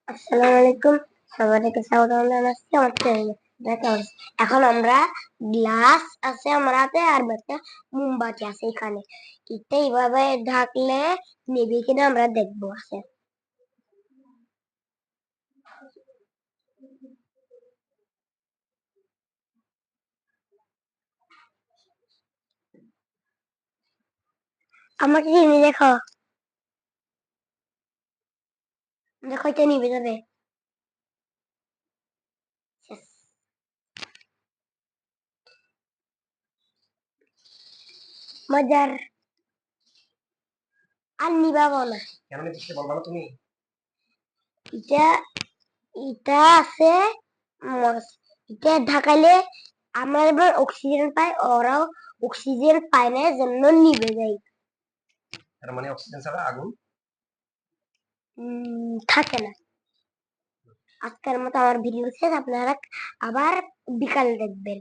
আসসালামু আলাইকুম, সবাইকে স্বাগত জানাচ্ছি আমার চ্যানেলে। এখন আমরা গ্লাস আছে আমার হাতে আর একটা মোমবাতি আছে এখানে। এটা এইভাবে ঢাকলে নিবে কিনা আমরা দেখবো। আছে আমাকে চিনি দেখো, দেখো এটা নিবে যাবে। মজার আর নিবাবো না। কেন নিতে বলবা না তুমি? এটা এটা আছে এটা ঢাকাইলে আমরা এবার অক্সিজেন পাই, ওরাও অক্সিজেন পায় না, জন্য নিবে যায়। তার মানে অক্সিজেন ছাড়া আগুন থাকে না। আজকের মতো আমার ভিডিও শেষ, আপনারা আবার বিকালে দেখবেন।